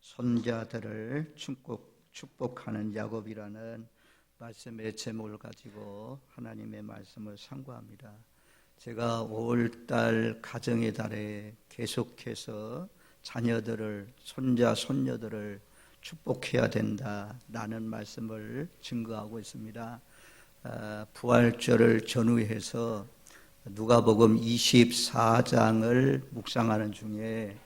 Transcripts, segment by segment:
손자들을 축복하는 야곱이라는 말씀의 제목을 가지고 하나님의 말씀을 상고합니다. 제가 5월달 가정의 달에 계속해서 자녀들을, 손자, 손녀들을 축복해야 된다라는 말씀을 증거하고 있습니다. 부활절을 전후해서 누가복음 24장을 묵상하는 중에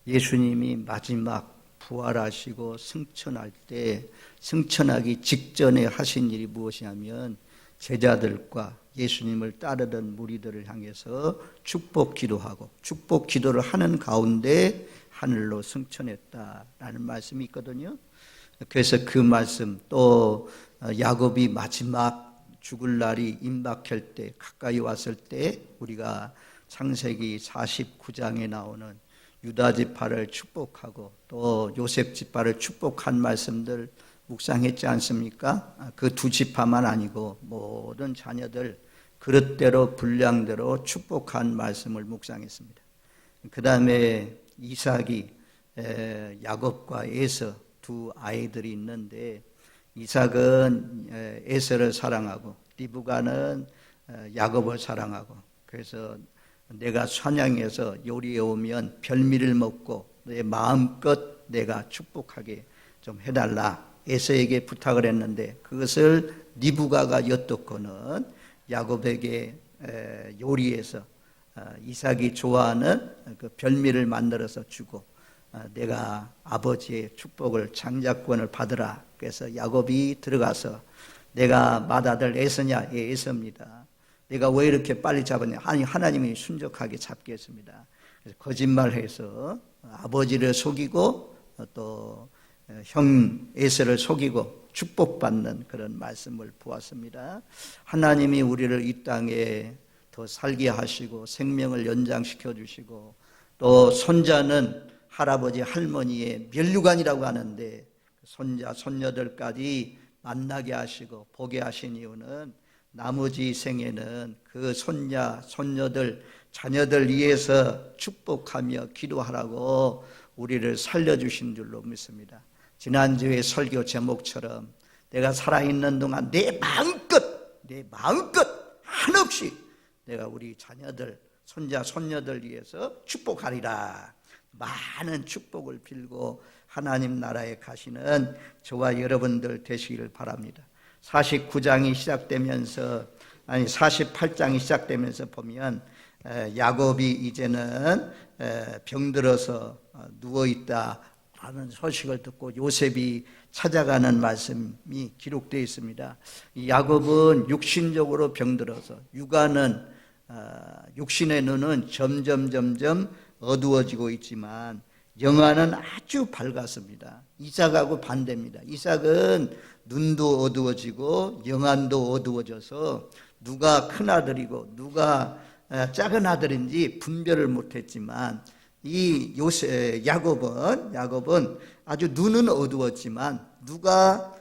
예수님이 마지막 부활하시고 승천할 때 승천하기 직전에 하신 일이 무엇이냐면 제자들과 예수님을 따르던 무리들을 향해서 축복 기도하고 축복 기도를 하는 가운데 하늘로 승천했다라는 말씀이 있거든요. 그래서 그 말씀, 또 야곱이 마지막 죽을 날이 임박할 때, 가까이 왔을 때 우리가 창세기 49장에 나오는 유다 지파를 축복하고 또 요셉 지파를 축복한 말씀들 묵상했지 않습니까? 그 두 지파만 아니고 모든 자녀들 그릇대로 분량대로 축복한 말씀을 묵상했습니다. 그 다음에 이삭이 야곱과 에서 두 아이들이 있는데, 이삭은 에서를 사랑하고 리브가는 야곱을 사랑하고, 그래서 내가 사냥해서 요리해 오면 별미를 먹고 내 마음껏 내가 축복하게 좀 해달라 에서에게 부탁을 했는데, 그것을 리브가가 엿듣고는 야곱에게 요리해서 이삭이 좋아하는 그 별미를 만들어서 주고, 내가 아버지의 축복을 장자권을 받으라. 그래서 야곱이 들어가서 내가 맏아들 에서냐? 예, 에서입니다. 내가 왜 이렇게 빨리 잡았냐? 아니, 하나님이 순적하게 잡게 했습니다. 그래서 거짓말해서 아버지를 속이고 또 형 에서를 속이고 축복받는 그런 말씀을 보았습니다. 하나님이 우리를 이 땅에 더 살게 하시고 생명을 연장시켜 주시고, 또 손자는 할아버지 할머니의 면류관이라고 하는데 손자 손녀들까지 만나게 하시고 보게 하신 이유는 나머지 생에는 그 손자 손녀들 자녀들 위해서 축복하며 기도하라고 우리를 살려주신 줄로 믿습니다. 지난주에 설교 제목처럼 내가 살아있는 동안 내 마음껏 한없이 내가 우리 자녀들 손자 손녀들 위해서 축복하리라. 많은 축복을 빌고 하나님 나라에 가시는 저와 여러분들 되시기를 바랍니다. 49장이 시작되면서, 아니 48장이 시작되면서 보면 야곱이 이제는 병들어서 누워있다 하는 소식을 듣고 요셉이 찾아가는 말씀이 기록되어 있습니다. 야곱은 육신적으로 병들어서 육안은 육신의 눈은 점점 어두워지고 있지만 영안은 아주 밝았습니다. 이삭하고 반대입니다. 이삭은 눈도 어두워지고 영안도 어두워져서 누가 큰아들이고 누가 작은 아들인지 분별을 못했지만, 이 야곱은 아주 눈은 어두웠지만 누가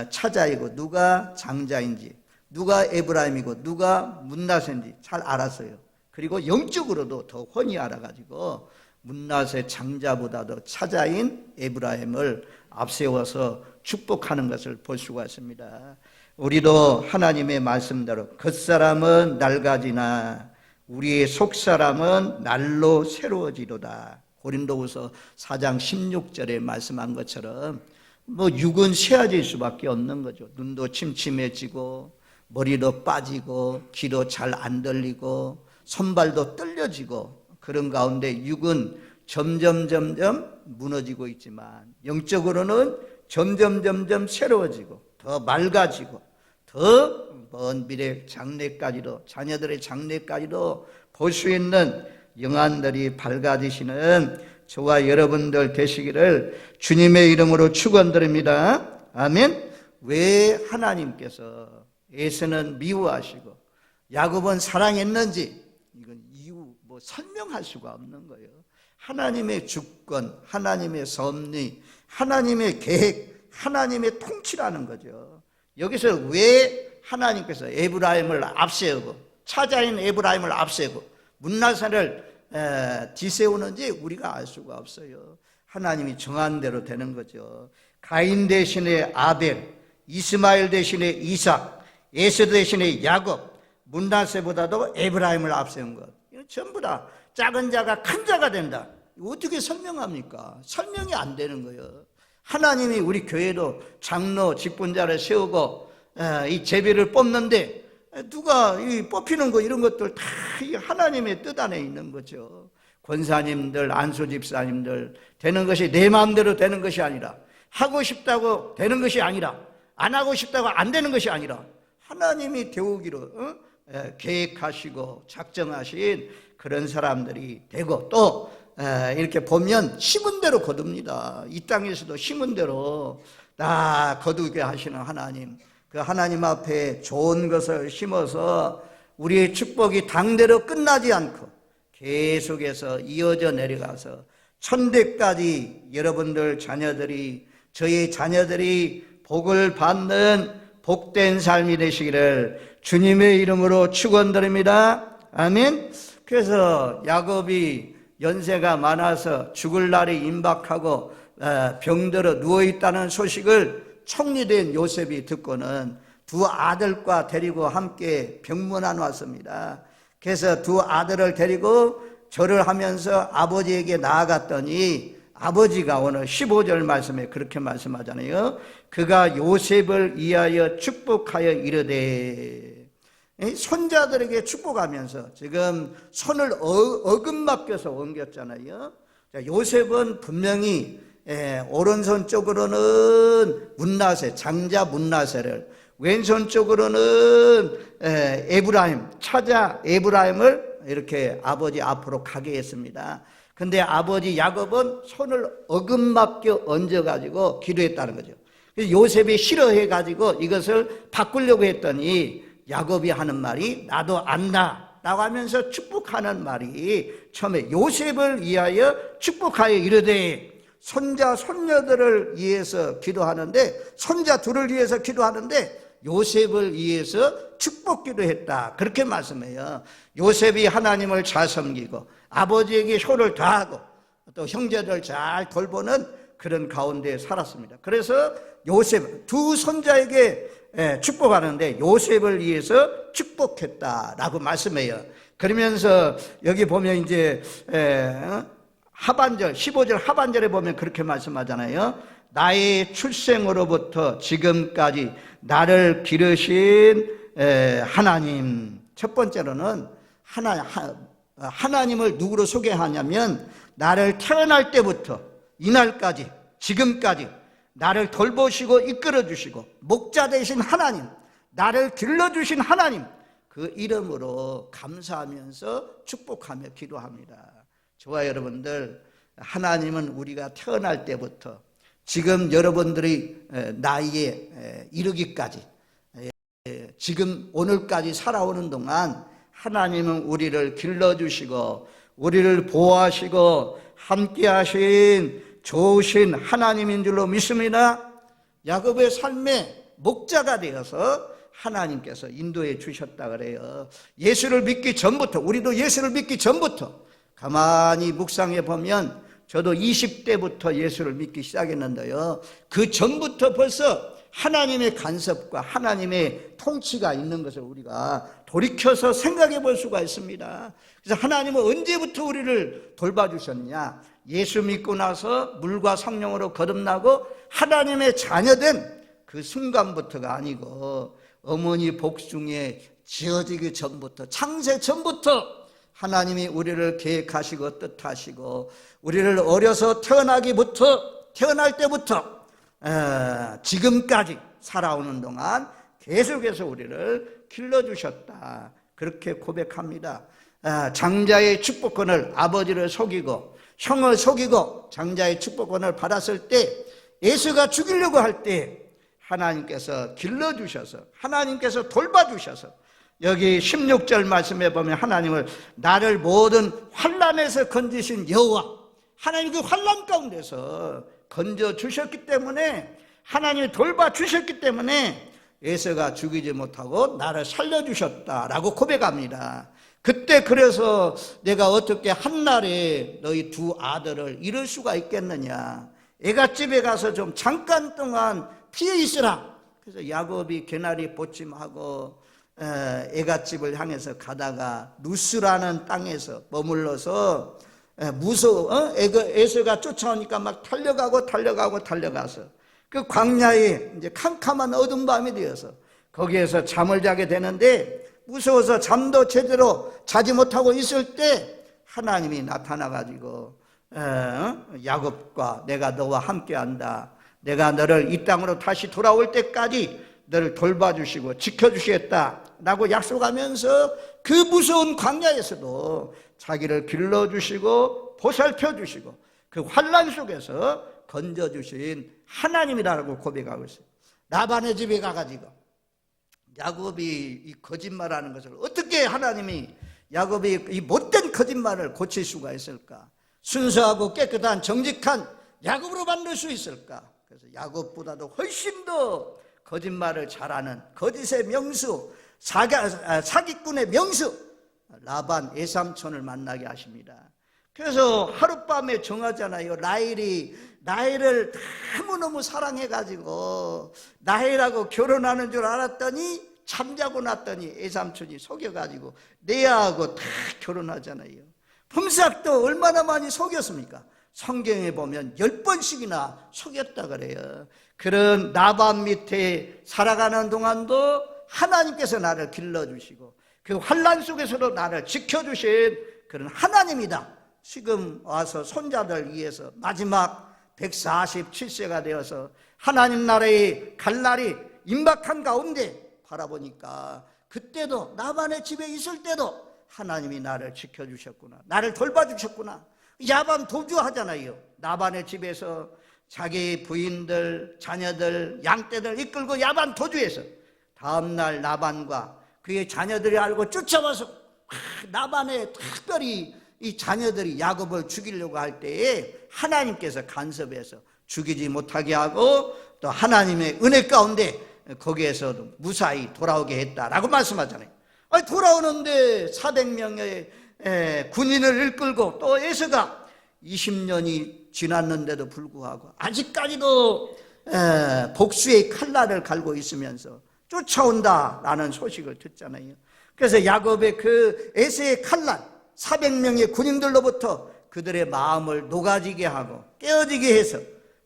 차자이고 누가 장자인지, 누가 에브라임이고 누가 므낫세인지 잘 알았어요. 그리고 영적으로도 더 훤히 알아가지고 므낫세 장자보다도 차자인 에브라임을 앞세워서 축복하는 것을 볼 수가 있습니다. 우리도 하나님의 말씀대로 겉사람은 낡아지나 우리의 속사람은 날로 새로워지도다. 고린도후서 4장 16절에 말씀한 것처럼 육은 새어질 수밖에 없는 거죠. 눈도 침침해지고 머리도 빠지고 귀도 잘 안 들리고 손발도 떨려지고, 그런 가운데 육은 점점 무너지고 있지만 영적으로는 점점 새로워지고 더 맑아지고 더 먼 미래 장래까지도, 자녀들의 장래까지도 볼 수 있는 영안들이 밝아지시는 저와 여러분들 되시기를 주님의 이름으로 축원드립니다. 아멘. 왜 하나님께서 에서는 미워하시고 야곱은 사랑했는지, 이건 이유 설명할 수가 없는 거예요. 하나님의 주권, 하나님의 섭리, 하나님의 계획, 하나님의 통치라는 거죠. 여기서 왜 하나님께서 에브라임을 앞세우고 차자인 에브라임을 앞세우고 므낫세를 뒤세우는지 우리가 알 수가 없어요. 하나님이 정한 대로 되는 거죠. 가인 대신에 아벨, 이스마엘 대신에 이삭, 에서 대신에 야곱, 문하세보다도 에브라임을 앞세운 것. 이건 전부 다 작은 자가 큰 자가 된다. 어떻게 설명합니까? 설명이 안 되는 거예요. 하나님이 우리 교회도 장로, 직분자를 세우고 이 제비를 뽑는데 누가 이 뽑히는 거 이런 것들 다 하나님의 뜻 안에 있는 거죠. 권사님들, 안수 집사님들 되는 것이 내 마음대로 되는 것이 아니라, 하고 싶다고 되는 것이 아니라, 안 하고 싶다고 안 되는 것이 아니라 하나님이 되오기로 계획하시고 작정하신 그런 사람들이 되고, 또 이렇게 보면 심은 대로 거둡니다. 이 땅에서도 심은 대로 다 거두게 하시는 하나님, 그 하나님 앞에 좋은 것을 심어서 우리의 축복이 당대로 끝나지 않고 계속해서 이어져 내려가서 천대까지 여러분들 자녀들이, 저희 자녀들이 복을 받는 복된 삶이 되시기를 주님의 이름으로 축원드립니다. 아멘. 그래서 야곱이 연세가 많아서 죽을 날이 임박하고 병들어 누워있다는 소식을 총리된 요셉이 듣고는 두 아들과 데리고 함께 병문안 왔습니다. 그래서 두 아들을 데리고 절을 하면서 아버지에게 나아갔더니 아버지가 오늘 15절 말씀에 그렇게 말씀하잖아요. 그가 요셉을 위하여 축복하여 이르되, 손자들에게 축복하면서 지금 손을 어긋맞겨서 옮겼잖아요. 요셉은 분명히 오른손 쪽으로는 문나세, 장자 문나세를, 왼손 쪽으로는 에브라임, 차자 에브라임을 이렇게 아버지 앞으로 가게 했습니다. 근데 아버지 야곱은 손을 어긋맞게 얹어가지고 기도했다는 거죠. 그래서 요셉이 싫어해가지고 이것을 바꾸려고 했더니 야곱이 하는 말이 나도 안다 라고 하면서 축복하는 말이 처음에 요셉을 위하여 축복하여 이르되, 손자 손녀들을 위해서 기도하는데, 손자 둘을 위해서 기도하는데 요셉을 위해서 축복 기도했다, 그렇게 말씀해요. 요셉이 하나님을 잘 섬기고 아버지에게 효를 다하고 또 형제들 잘 돌보는 그런 가운데 살았습니다. 그래서 요셉 두 손자에게 축복하는데 요셉을 위해서 축복했다라고 말씀해요. 그러면서 여기 보면 이제 하반절, 15절 하반절에 보면 그렇게 말씀하잖아요. 나의 출생으로부터 지금까지 나를 기르신 하나님. 첫 번째로는 하나님을 누구로 소개하냐면, 나를 태어날 때부터 이날까지, 지금까지 나를 돌보시고 이끌어주시고 목자 되신 하나님, 나를 길러주신 하나님, 그 이름으로 감사하면서 축복하며 기도합니다. 저와 여러분들, 하나님은 우리가 태어날 때부터 지금 여러분들이 나이에 이르기까지, 지금 오늘까지 살아오는 동안 하나님은 우리를 길러주시고 우리를 보호하시고 함께 하신 좋으신 하나님인 줄로 믿습니다. 야곱의 삶에 목자가 되어서 하나님께서 인도해 주셨다 그래요. 예수를 믿기 전부터, 우리도 예수를 믿기 전부터 가만히 묵상해 보면, 저도 20대부터 예수를 믿기 시작했는데요, 그 전부터 벌써 하나님의 간섭과 하나님의 통치가 있는 것을 우리가 돌이켜서 생각해 볼 수가 있습니다. 그래서 하나님은 언제부터 우리를 돌봐주셨냐? 예수 믿고 나서 물과 성령으로 거듭나고 하나님의 자녀된 그 순간부터가 아니고, 어머니 복중에 지어지기 전부터, 창세 전부터 하나님이 우리를 계획하시고 뜻하시고, 우리를 어려서 태어날 때부터 지금까지 살아오는 동안 계속해서 우리를 길러주셨다, 그렇게 고백합니다. 장자의 축복권을, 아버지를 속이고 형을 속이고 장자의 축복권을 받았을 때, 예수가 죽이려고 할 때 하나님께서 길러주셔서, 하나님께서 돌봐주셔서, 여기 16절 말씀에 보면 하나님을 나를 모든 환난에서 건지신 여호와, 하나님 그 환난 가운데서 건져주셨기 때문에, 하나님이 돌봐주셨기 때문에 에서가 죽이지 못하고 나를 살려주셨다라고 고백합니다. 그때 그래서 내가 어떻게 한날에 너희 두 아들을 잃을 수가 있겠느냐. 애갓집에 가서 좀 잠깐 동안 피해 있으라. 그래서 야곱이 개나리 보침하고 애갓집을 향해서 가다가 누스라는 땅에서 머물러서 무서워. 에서가 쫓아오니까 막 달려가서 그 광야에 이제 캄캄한 어두운 밤이 되어서 거기에서 잠을 자게 되는데, 무서워서 잠도 제대로 자지 못하고 있을 때 하나님이 나타나가지고 야곱과 내가 너와 함께한다. 내가 너를 이 땅으로 다시 돌아올 때까지 너를 돌봐주시고 지켜주시겠다 라고 약속하면서 그 무서운 광야에서도 자기를 길러주시고 보살펴주시고 그 환난 속에서 건져주신 하나님이라고 고백하고 있어요. 라반의 집에 가가지고 야곱이 이 거짓말하는 것을 어떻게 하나님이 야곱이 이 못된 거짓말을 고칠 수가 있을까? 순수하고 깨끗한 정직한 야곱으로 만들 수 있을까? 그래서 야곱보다도 훨씬 더 거짓말을 잘하는 거짓의 명수, 사기꾼의 명수 라반 외삼촌을 만나게 하십니다. 그래서 하룻밤에 정하잖아요. 라헬을 너무너무 사랑해가지고 라헬하고 결혼하는 줄 알았더니 잠자고 났더니 외삼촌이 속여가지고 레아하고 다 결혼하잖아요. 품삯도 얼마나 많이 속였습니까? 성경에 보면 10번씩이나 속였다 그래요. 그런 라반 밑에 살아가는 동안도 하나님께서 나를 길러주시고 그 환난 속에서도 나를 지켜주신 그런 하나님이다. 지금 와서 손자들 위해서 마지막 147세가 되어서 하나님 나라에 갈 날이 임박한 가운데 바라보니까 그때도 라반의 집에 있을 때도 하나님이 나를 지켜주셨구나, 나를 돌봐주셨구나. 야반 도주하잖아요. 라반의 집에서 자기 부인들, 자녀들, 양떼들 이끌고 야반 도주해서 다음날 라반과 그의 자녀들이 알고 쫓아와서 라반의 특별히 이 자녀들이 야곱을 죽이려고 할 때에 하나님께서 간섭해서 죽이지 못하게 하고 또 하나님의 은혜 가운데 거기에서도 무사히 돌아오게 했다라고 말씀하잖아요. 아니, 돌아오는데 400명의 군인을 이끌고 또 에서가 20년이 지났는데도 불구하고 아직까지도 복수의 칼날을 갈고 있으면서 쫓아온다라는 소식을 듣잖아요. 그래서 야곱의 그 에서의 칼날 400명의 군인들로부터 그들의 마음을 녹아지게 하고 깨어지게 해서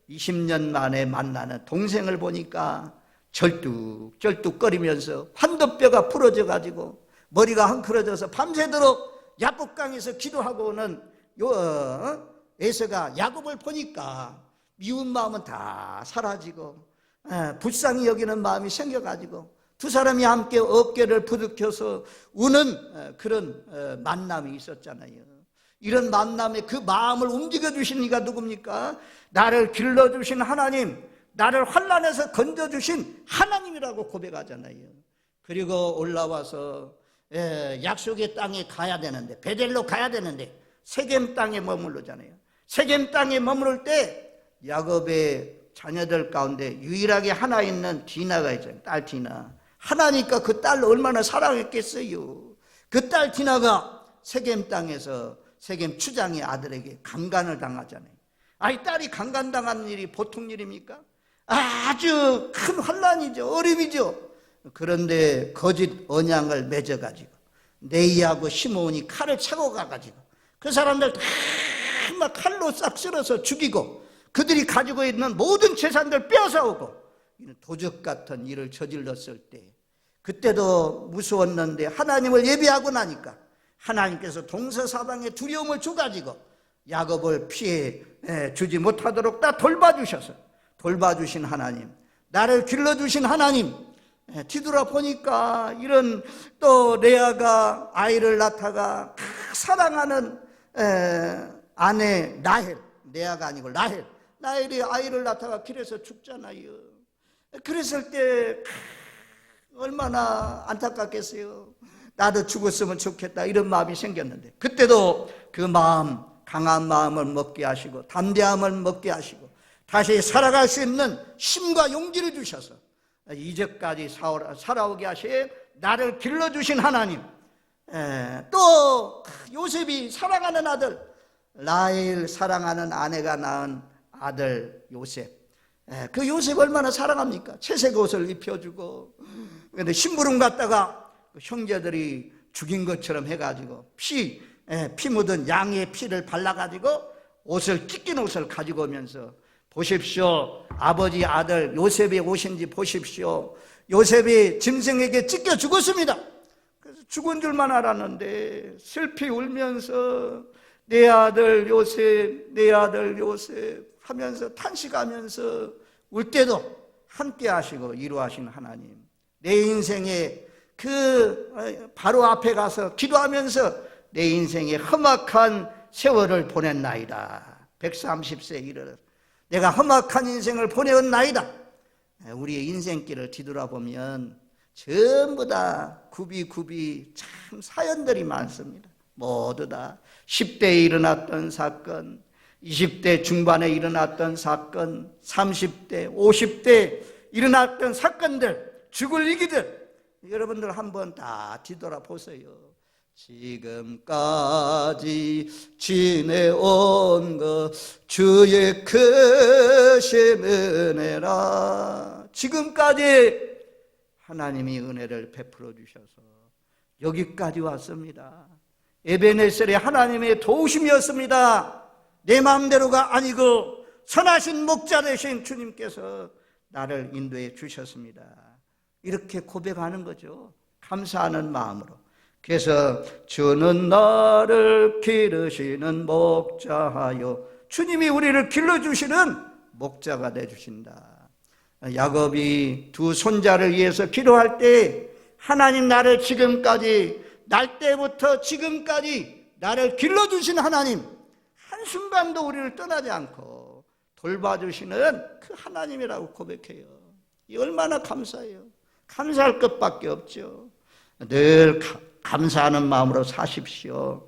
20년 만에 만나는 동생을 보니까 절뚝절뚝거리면서 환도뼈가 부러져 가지고 머리가 헝클어져서 밤새도록 야복강에서 기도하고는 에서가 야곱을 보니까 미운 마음은 다 사라지고 불쌍히 여기는 마음이 생겨가지고 두 사람이 함께 어깨를 부딪혀서 우는 그런 만남이 있었잖아요. 이런 만남에 그 마음을 움직여주신 이가 누굽니까? 나를 길러주신 하나님, 나를 환난에서 건져주신 하나님이라고 고백하잖아요. 그리고 올라와서 약속의 땅에 가야 되는데, 베델로 가야 되는데 세겜 땅에 머무르잖아요. 세겜 땅에 머무를 때 야곱의 자녀들 가운데 유일하게 하나 있는 디나가 있잖아요. 딸 디나. 하나니까 그 딸을 얼마나 사랑했겠어요. 그 딸 디나가 세겜 땅에서 세겜 추장의 아들에게 강간을 당하잖아요. 아이, 딸이 강간당하는 일이 보통 일입니까? 아주 큰 환난이죠. 어림이죠. 그런데 거짓 언약을 맺어가지고 네이하고 시므온이 칼을 차고 가가지고 그 사람들 다 막 칼로 싹 쓸어서 죽이고 그들이 가지고 있는 모든 재산들 빼앗아오고 도적 같은 일을 저질렀을 때 그때도 무서웠는데 하나님을 예비하고 나니까 하나님께서 동서사방에 두려움을 줘가지고 야곱을 피해 주지 못하도록 다 돌봐주셔서 돌봐주신 하나님, 나를 길러주신 하나님, 뒤돌아 보니까 이런 또 레아가 아이를 낳다가 사랑하는 아내 라헬, 레아가 아니고 라헬이 아이를 낳다가 길에서 죽잖아요. 그랬을 때 얼마나 안타깝겠어요. 나도 죽었으면 좋겠다 이런 마음이 생겼는데 그때도 그 마음, 강한 마음을 먹게 하시고 담대함을 먹게 하시고 다시 살아갈 수 있는 힘과 용기를 주셔서 이제까지 살아오게 하신 나를 길러주신 하나님, 또 요셉이 사랑하는 아들 라헬, 사랑하는 아내가 낳은 아들 요셉. 그 요셉 얼마나 사랑합니까? 채색 옷을 입혀주고. 그런데 심부름 갔다가 형제들이 죽인 것처럼 해가지고 피 묻은 양의 피를 발라가지고 옷을, 찢긴 옷을 가지고 오면서, 보십시오, 아버지 아들 요셉이 오신지 보십시오. 요셉이 짐승에게 찢겨 죽었습니다. 그래서 죽은 줄만 알았는데 슬피 울면서 내 아들 요셉, 내 아들 요셉 하면서 탄식하면서 울 때도 함께 하시고 이루하신 하나님, 내 인생에 그 바로 앞에 가서 기도하면서 내 인생에 험악한 세월을 보냈나이다. 130세에 이르러 내가 험악한 인생을 보내었나이다. 우리의 인생길을 뒤돌아보면 전부 다 굽이굽이 참 사연들이 많습니다. 모두 다 10대에 일어났던 사건, 20대 중반에 일어났던 사건, 30대, 50대 일어났던 사건들, 죽을 위기들, 여러분들 한번 다 뒤돌아보세요. 지금까지 지내온 것 주의 크신 은혜라. 지금까지 하나님이 은혜를 베풀어 주셔서 여기까지 왔습니다. 에베네셀의 하나님의 도우심이었습니다. 내 마음대로가 아니고 선하신 목자 되신 주님께서 나를 인도해 주셨습니다. 이렇게 고백하는 거죠. 감사하는 마음으로. 그래서 주는 나를 기르시는 목자하여, 주님이 우리를 길러주시는 목자가 되주신다. 야곱이 두 손자를 위해서 기도할 때 하나님, 나를 지금까지, 날 때부터 지금까지 나를 길러주신 하나님, 한순간도 우리를 떠나지 않고 돌봐주시는 그 하나님이라고 고백해요. 이 얼마나 감사해요. 감사할 것밖에 없죠. 늘 감사하는 마음으로 사십시오.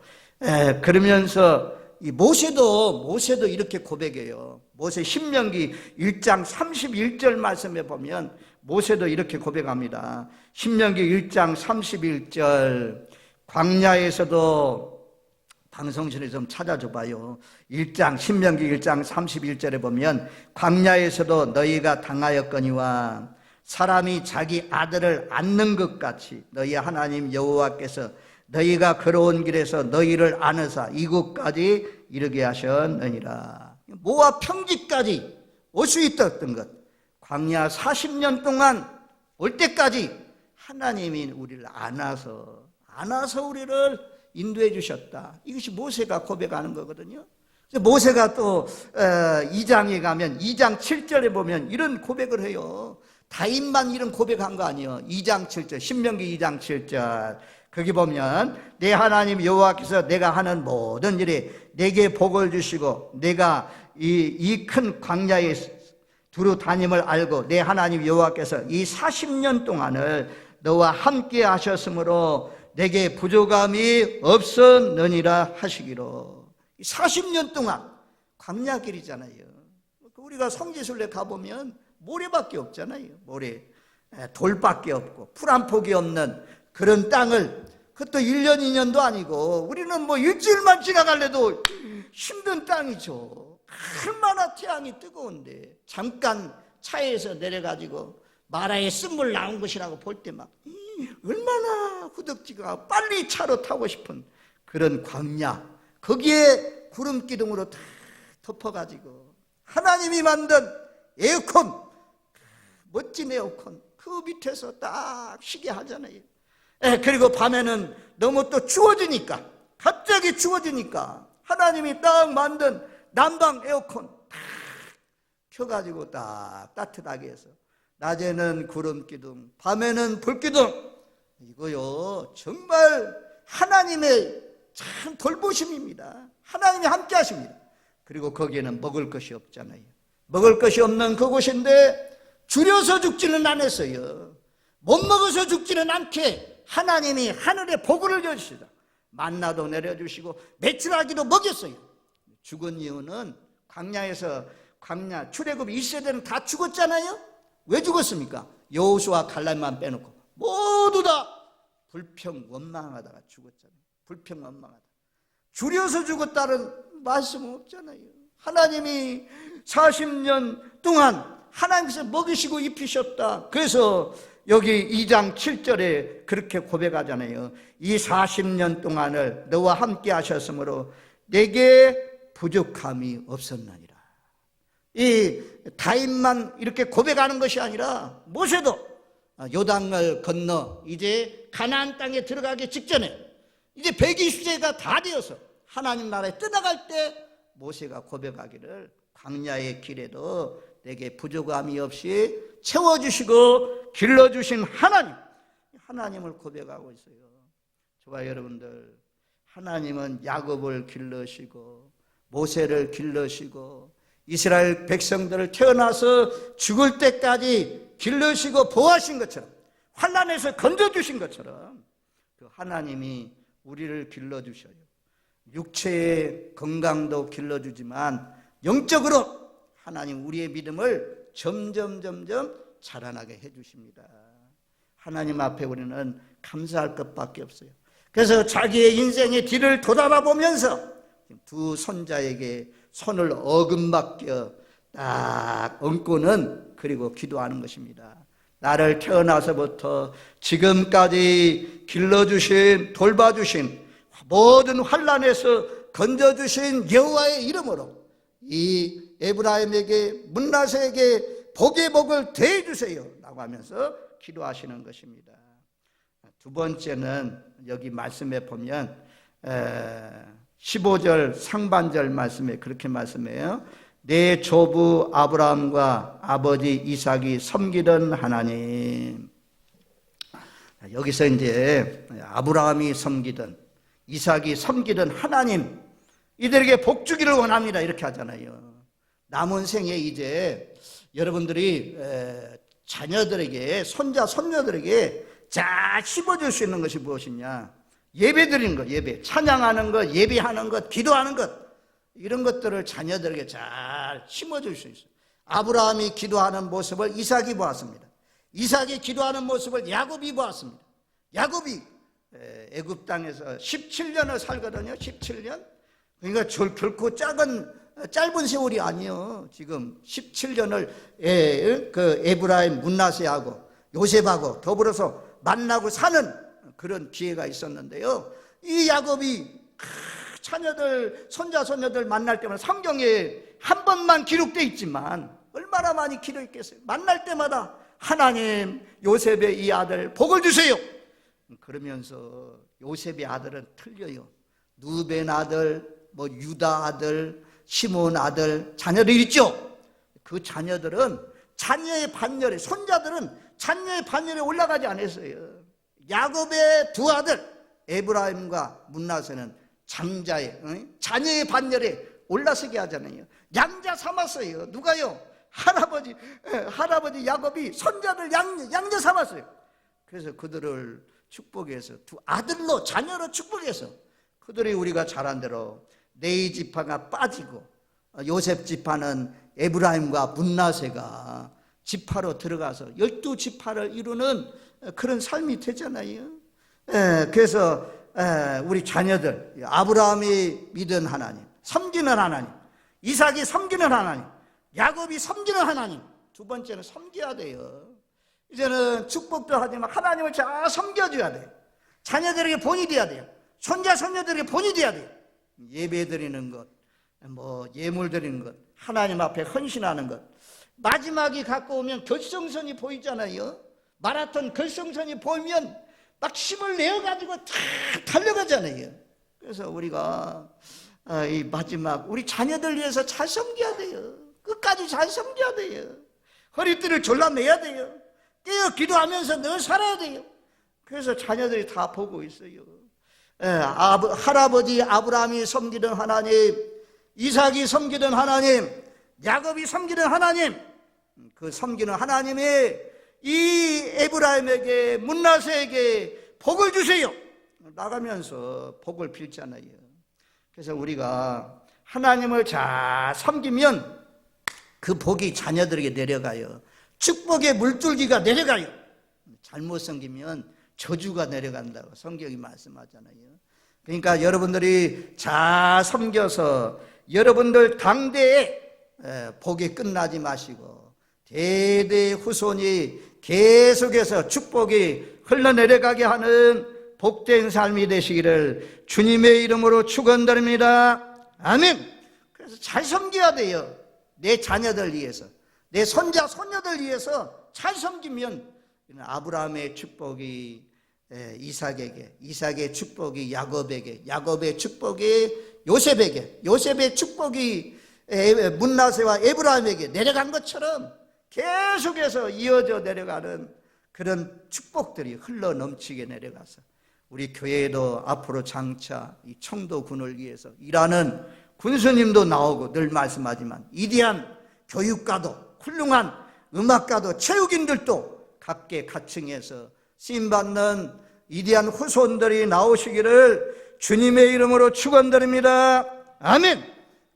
그러면서 이 모세도 이렇게 고백해요. 모세 신명기 1장 31절 말씀에 보면 모세도 이렇게 고백합니다. 신명기 1장 31절, 광야에서도, 방송실에 좀 찾아줘 봐요. 신명기 1장 31절에 보면 광야에서도 너희가 당하였거니와 사람이 자기 아들을 안는 것 같이 너희 하나님 여호와께서 너희가 걸어온 길에서 너희를 안으사 이곳까지 이르게 하셨느니라. 모압 평지까지 올 수 있었던 것, 광야 40년 동안 올 때까지 하나님이 우리를 안아서 우리를 인도해 주셨다. 이것이 모세가 고백하는 거거든요. 모세가 또 2장에 가면 2장 7절에 보면 이런 고백을 해요. 다윗만 이런 고백한 거 아니에요. 2장 7절, 신명기 2장 7절, 거기 보면 내 하나님 여호와께서 내가 하는 모든 일에 내게 복을 주시고 내가 이 큰 광야에 두루 다님을 알고 내 하나님 여호와께서 이 40년 동안을 너와 함께 하셨으므로 내게 부족함이 없었느니라 하시기로. 40년 동안 광야길이잖아요. 우리가 성지순례 가보면 모래밖에 없잖아요. 모래, 돌밖에 없고 풀 한 폭이 없는 그런 땅을, 그것도 1년 2년도 아니고 우리는 뭐 일주일만 지나갈래도 힘든 땅이죠. 얼마나 태양이 뜨거운데 잠깐 차에서 내려가지고 마라의 쓴물 나온 것이라고 볼 때 막 얼마나 후덕지가 빨리 차로 타고 싶은 그런 광야, 거기에 구름 기둥으로 다 덮어가지고 하나님이 만든 에어컨, 멋진 에어컨 그 밑에서 딱 쉬게 하잖아요. 그리고 밤에는 너무 또 추워지니까, 갑자기 추워지니까 하나님이 딱 만든 난방 에어컨 딱 켜가지고 딱 따뜻하게 해서 낮에는 구름 기둥, 밤에는 불 기둥. 이거요 정말 하나님의 참 돌보심입니다. 하나님이 함께 하십니다. 그리고 거기에는 먹을 것이 없잖아요. 먹을 것이 없는 그곳인데 줄여서 죽지는 않았어요. 못 먹어서 죽지는 않게 하나님이 하늘에 복을 주시다. 만나도 내려주시고 메추라기도 먹였어요. 죽은 이유는 광야에서 출애굽 1세대는 다 죽었잖아요. 왜 죽었습니까? 여호수아 갈렙만 빼놓고 모두 다 불평원망하다가 죽었잖아요. 불평원망하다. 줄여서 죽었다는 말씀은 없잖아요. 하나님이 40년 동안 하나님께서 먹이시고 입히셨다. 그래서 여기 2장 7절에 그렇게 고백하잖아요. 이 40년 동안을 너와 함께 하셨으므로 내게 부족함이 없었느니라. 이 다윗만 이렇게 고백하는 것이 아니라 모세도 요단을 건너 이제 가나안 땅에 들어가기 직전에 이제 120세가 다 되어서 하나님 나라에 떠나갈 때 모세가 고백하기를 광야의 길에도 내게 부족함이 없이 채워주시고 길러주신 하나님을 고백하고 있어요. 저와 여러분들, 하나님은 야곱을 길러시고 모세를 길러시고 이스라엘 백성들을 태어나서 죽을 때까지 길러시고 보호하신 것처럼, 환난에서 건져주신 것처럼 그 하나님이 우리를 길러주셔요. 육체의 건강도 길러주지만 영적으로 하나님 우리의 믿음을 점점 자라나게 해주십니다. 하나님 앞에 우리는 감사할 것밖에 없어요. 그래서 자기의 인생의 뒤를 돌아보면서 두 손자에게 손을 어금맞겨 딱 얹고는 그리고 기도하는 것입니다. 나를 태어나서부터 지금까지 길러주신, 돌봐주신, 모든 환난에서 건져주신 여호와의 이름으로 이 에브라임에게, 므낫세에게 복의 복을 더해주세요 라고 하면서 기도하시는 것입니다. 두 번째는 여기 말씀에 보면 15절 상반절 말씀에 그렇게 말씀해요. 내 조부 아브라함과 아버지 이삭이 섬기던 하나님. 여기서 이제 아브라함이 섬기던, 이삭이 섬기던 하나님, 이들에게 복 주기를 원합니다 이렇게 하잖아요. 남은 생에 이제 여러분들이 자녀들에게, 손자 손녀들에게 잘 심어줄 수 있는 것이 무엇이냐? 예배 드리는 것, 예배, 찬양하는 것, 예배하는 것, 기도하는 것, 이런 것들을 자녀들에게 잘 심어줄 수 있어요. 아브라함이 기도하는 모습을 이삭이 보았습니다. 이삭이 기도하는 모습을 야곱이 보았습니다. 야곱이 애굽 땅에서 17년을 살거든요. 17년. 그러니까 결코 짧은 세월이 아니에요. 지금 17년을 그 에브라임 므낫세하고 요셉하고 더불어서 만나고 사는 그런 기회가 있었는데요. 이 야곱이 자녀들, 손자, 손녀들 만날 때마다 성경에 한 번만 기록되어 있지만 얼마나 많이 기록했겠어요. 만날 때마다 하나님, 요셉의 이 아들 복을 주세요. 그러면서 요셉의 아들은 틀려요. 누벤 아들, 유다 아들, 시몬 아들, 자녀들 있죠. 그 자녀들은 자녀의 반열에, 손자들은 자녀의 반열에 올라가지 않았어요. 야곱의 두 아들 에브라임과 므낫세는 장자의, 자녀의 반열에 올라서게 하잖아요. 양자 삼았어요. 누가요? 할아버지 야곱이 손자들 양자 삼았어요. 그래서 그들을 축복해서 두 아들로, 자녀로 축복해서 그들이 우리가 잘한 대로 레위 지파가 빠지고 요셉 지파는 에브라임과 므낫세가 지파로 들어가서 12지파를 이루는 그런 삶이 되잖아요. 그래서 우리 자녀들, 아브라함이 믿은 하나님, 섬기는 하나님, 이삭이 섬기는 하나님, 야곱이 섬기는 하나님, 두 번째는 섬겨야 돼요. 이제는 축복도 하지만 하나님을 잘 섬겨줘야 돼요. 자녀들에게 본이 돼야 돼요. 손자 손녀들에게 본이 돼야 돼요. 예배 드리는 것, 예물 드리는 것, 하나님 앞에 헌신하는 것. 마지막이 가까우면 결승선이 보이잖아요. 마라톤 결승선이 보이면 막 힘을 내어가지고 탁 달려가잖아요. 그래서 우리가 이 마지막 우리 자녀들 위해서 잘 섬겨야 돼요. 끝까지 잘 섬겨야 돼요. 허리띠를 졸라매야 돼요. 깨어 기도하면서 늘 살아야 돼요. 그래서 자녀들이 다 보고 있어요. 할아버지 아브라함이 섬기던 하나님, 이삭이 섬기던 하나님, 야곱이 섬기던 하나님, 그 섬기는 하나님이 이 에브라임에게, 므낫세에게 복을 주세요 나가면서 복을 빌잖아요. 그래서 우리가 하나님을 잘 섬기면 그 복이 자녀들에게 내려가요. 축복의 물줄기가 내려가요. 잘못 섬기면 저주가 내려간다고 성경이 말씀하잖아요. 그러니까 여러분들이 잘 섬겨서 여러분들 당대에 복이 끝나지 마시고 대대 후손이 계속해서 축복이 흘러내려가게 하는 복된 삶이 되시기를 주님의 이름으로 축원드립니다. 아멘. 그래서 잘 섬겨야 돼요. 내 자녀들 위해서, 내 손자 손녀들 위해서 잘 섬기면 아브라함의 축복이 이삭에게, 이삭의 축복이 야곱에게, 야곱의 축복이 요셉에게, 요셉의 축복이 문나세와 에브라임에게 내려간 것처럼 계속해서 이어져 내려가는 그런 축복들이 흘러 넘치게 내려가서 우리 교회에도 앞으로 장차 이 청도군을 위해서 일하는 군수님도 나오고 늘 말씀하지만 위대한 교육가도 훌륭한 음악가도 체육인들도 각계 각층에서 쓰임받는 위대한 후손들이 나오시기를 주님의 이름으로 축원드립니다. 아멘.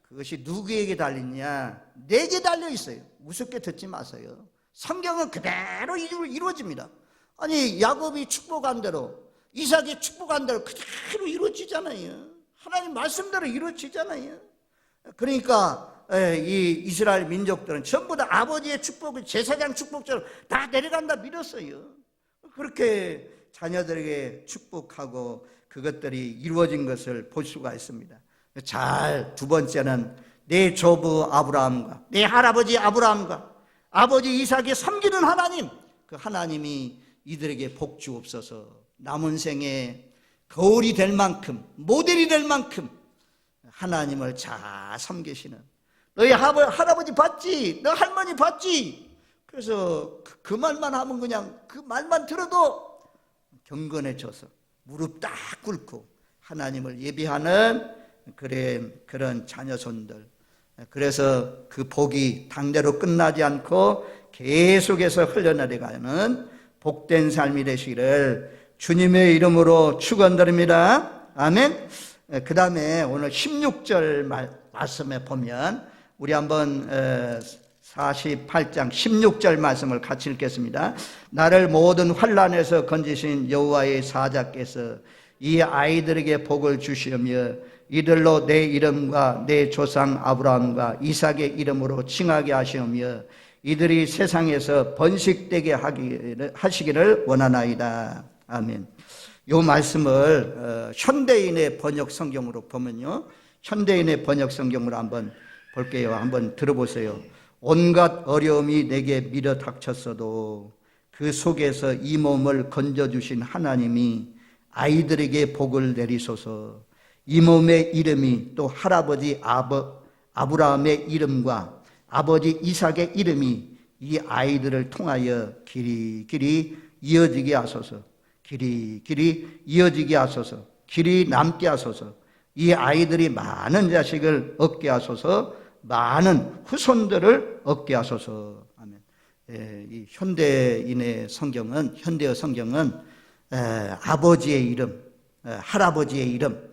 그것이 누구에게 달리냐? 내게 달려 있어요. 우습게 듣지 마세요. 성경은 그대로 이루어집니다. 아니 야곱이 축복한 대로, 이삭이 축복한 대로 그대로 이루어지잖아요. 하나님 말씀대로 이루어지잖아요. 그러니까 이 이스라엘 민족들은 전부 다 아버지의 축복을 제사장 축복처럼 다 내려간다 믿었어요. 그렇게 자녀들에게 축복하고 그것들이 이루어진 것을 볼 수가 있습니다. 두 번째는 내 조부 아브라함과 내 할아버지 아브라함과 아버지 이삭이 섬기는 하나님, 그 하나님이 이들에게 복 주옵소서. 남은 생에 거울이 될 만큼, 모델이 될 만큼 하나님을 잘 섬기시는, 너희 할아버지 봤지? 너 할머니 봤지? 그래서 그 말만 하면 그냥 그 말만 들어도 경건해져서 무릎 딱 꿇고 하나님을 예비하는 그런 자녀손들. 그래서 그 복이 당대로 끝나지 않고 계속해서 흘러내려가는 복된 삶이 되시기를 주님의 이름으로 축원드립니다. 아멘. 그 다음에 오늘 16절 말씀에 보면 우리 한번 48장 16절 말씀을 같이 읽겠습니다. 나를 모든 환난에서 건지신 여호와의 사자께서 이 아이들에게 복을 주시며 이들로 내 이름과 내 조상 아브라함과 이삭의 이름으로 칭하게 하시며 이들이 세상에서 번식되게 하시기를 원하나이다. 아멘. 이 말씀을 현대인의 번역 성경으로 보면요, 현대인의 번역 성경으로 한번 볼게요. 한번 들어보세요. 온갖 어려움이 내게 밀어 닥쳤어도 그 속에서 이 몸을 건져주신 하나님이 아이들에게 복을 내리소서. 이 몸의 이름이 또 할아버지 아브라함의 이름과 아버지 이삭의 이름이 이 아이들을 통하여 길이 이어지게 하소서. 길이 이어지게 하소서. 길이 남게 하소서. 이 아이들이 많은 자식을 얻게 하소서. 많은 후손들을 얻게 하소서. 아멘. 이 현대인의 성경은, 현대어 성경은 아버지의 이름, 할아버지의 이름,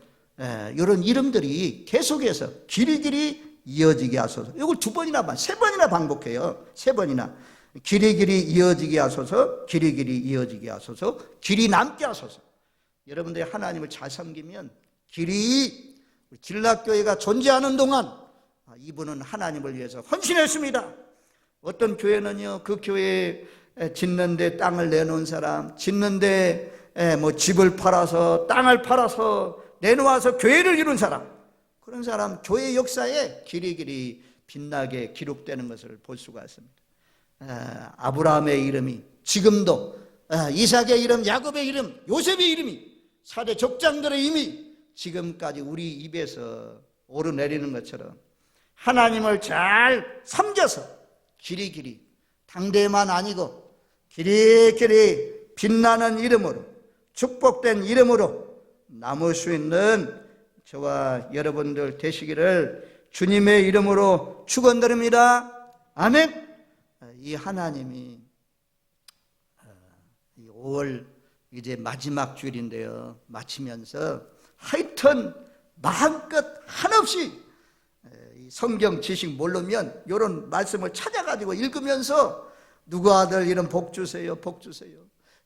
이런 이름들이 계속해서 길이 이어지게 하소서. 이걸 세 번이나 반복해요. 세 번이나. 길이 이어지게 하소서, 길이 이어지게 하소서, 길이 남게 하소서. 여러분들이 하나님을 잘 섬기면 진락교회가 존재하는 동안 이분은 하나님을 위해서 헌신했습니다. 어떤 교회는요, 그 교회에 짓는데 땅을 내놓은 사람, 짓는데 집을 팔아서, 땅을 팔아서 내놓아서 교회를 이룬 사람, 그런 사람 교회 역사에 길이 빛나게 기록되는 것을 볼 수가 있습니다. 아브라함의 이름이 지금도 이삭의 이름, 야곱의 이름, 요셉의 이름이 사대 족장들의 이름이 지금까지 우리 입에서 오르내리는 것처럼 하나님을 잘 섬겨서 길이 당대만 아니고 길이 빛나는 이름으로, 축복된 이름으로 남을 수 있는 저와 여러분들 되시기를 주님의 이름으로 축원드립니다. 아멘. 이 하나님이 5월 이제 마지막 주일인데요, 마치면서 하여튼 마음껏 한없이 성경 지식 모르면 이런 말씀을 찾아가지고 읽으면서 누구 아들 이런 복 주세요, 복 주세요.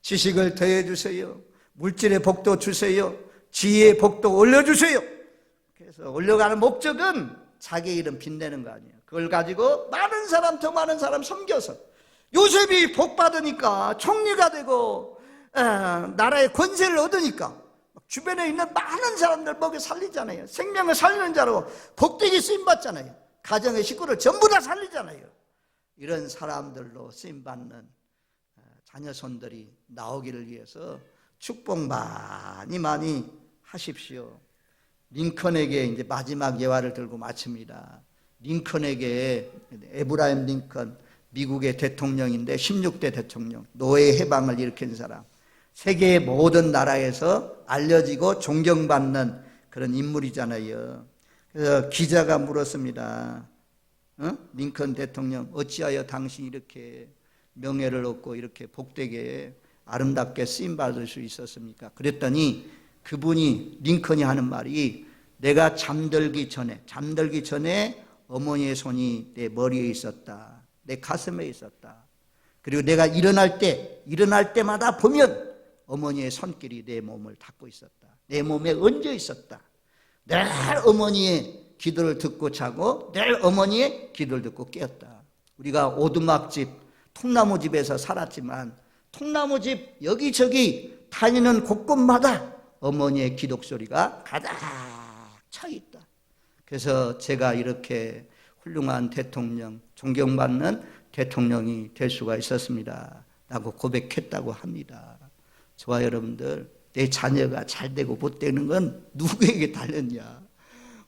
지식을 더해주세요. 물질의 복도 주세요. 지혜의 복도 올려주세요. 그래서 올려가는 목적은 자기 이름 빛내는 거 아니에요. 그걸 가지고 많은 사람, 더 많은 사람 섬겨서 요셉이 복 받으니까 총리가 되고 나라의 권세를 얻으니까 주변에 있는 많은 사람들 먹여 살리잖아요. 생명을 살리는 자로 복되게 쓰임받잖아요. 가정의 식구를 전부 다 살리잖아요. 이런 사람들로 쓰임받는 자녀손들이 나오기를 위해서 축복 많이 많이 하십시오. 링컨에게 이제 마지막 예화를 들고 마칩니다. 링컨에게, 에브라임 링컨, 미국의 대통령인데 16대 대통령, 노예 해방을 일으킨 사람, 세계의 모든 나라에서 알려지고 존경받는 그런 인물이잖아요. 그래서 기자가 물었습니다. 링컨 대통령, 어찌하여 당신이 이렇게 명예를 얻고 이렇게 복되게 아름답게 쓰임받을 수 있었습니까? 그랬더니 그분이, 링컨이 하는 말이, 내가 잠들기 전에 어머니의 손이 내 머리에 있었다. 내 가슴에 있었다. 그리고 내가 일어날 때마다 보면 어머니의 손길이 내 몸을 닦고 있었다. 내 몸에 얹어 있었다. 늘 어머니의 기도를 듣고 자고 늘 어머니의 기도를 듣고 깨었다. 우리가 오두막집, 통나무집에서 살았지만 통나무집 여기저기 다니는 곳곳마다 어머니의 기도 소리가 가득 차 있다. 그래서 제가 이렇게 훌륭한 대통령, 존경받는 대통령이 될 수가 있었습니다 라고 고백했다고 합니다. 저와 여러분들, 내 자녀가 잘 되고 못 되는 건 누구에게 달렸냐?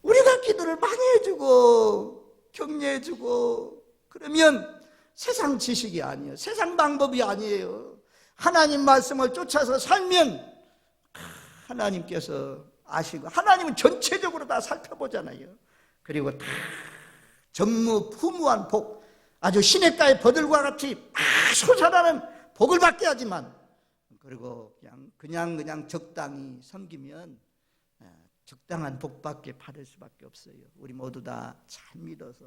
우리가 기도를 많이 해주고 격려해주고 그러면 세상 지식이 아니에요. 세상 방법이 아니에요. 하나님 말씀을 쫓아서 살면 하나님께서 아시고, 하나님은 전체적으로 다 살펴보잖아요. 그리고 다 전무후무한 복, 아주 시냇가의 버들과 같이 솟아나는 복을 받게 하지만, 그리고 그냥 적당히 섬기면 적당한 복밖에 받을 수밖에 없어요. 우리 모두 다 잘 믿어서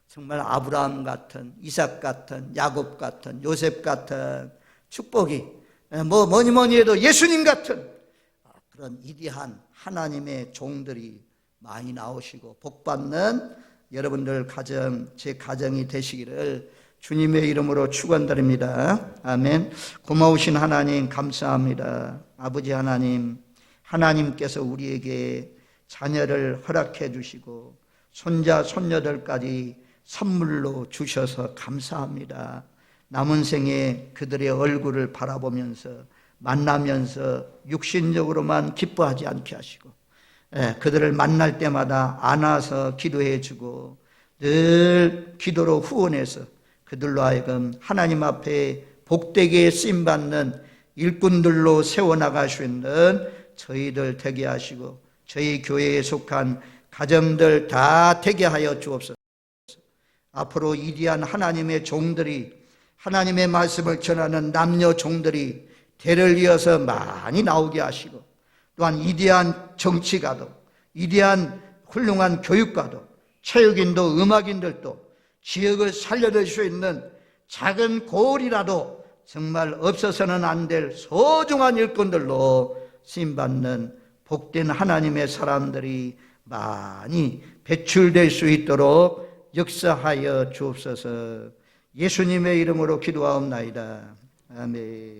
정말 아브라함 같은, 이삭 같은, 야곱 같은, 요셉 같은 축복이, 뭐니 해도 예수님 같은 그런 위대한 하나님의 종들이 많이 나오시고 복받는 여러분들 가정, 제 가정이 되시기를 주님의 이름으로 축원드립니다. 아멘. 고마우신 하나님 감사합니다. 아버지 하나님, 하나님께서 우리에게 자녀를 허락해 주시고 손자, 손녀들까지 선물로 주셔서 감사합니다. 남은 생에 그들의 얼굴을 바라보면서 만나면서 육신적으로만 기뻐하지 않게 하시고, 그들을 만날 때마다 안아서 기도해 주고 늘 기도로 후원해서 그들로 하여금 하나님 앞에 복되게 쓰임받는 일꾼들로 세워나갈 수 있는 저희들 되게 하시고, 저희 교회에 속한 가정들 다 되게 하여 주옵소서. 앞으로 위대한 하나님의 종들이, 하나님의 말씀을 전하는 남녀 종들이 대를 이어서 많이 나오게 하시고, 또한 위대한 정치가도, 위대한 훌륭한 교육가도, 체육인도 음악인들도 지역을 살려낼 수 있는 작은 고을이라도 정말 없어서는 안 될 소중한 일꾼들로 쓰임받는 복된 하나님의 사람들이 많이 배출될 수 있도록 역사하여 주옵소서. 예수님의 이름으로 기도하옵나이다. 아멘.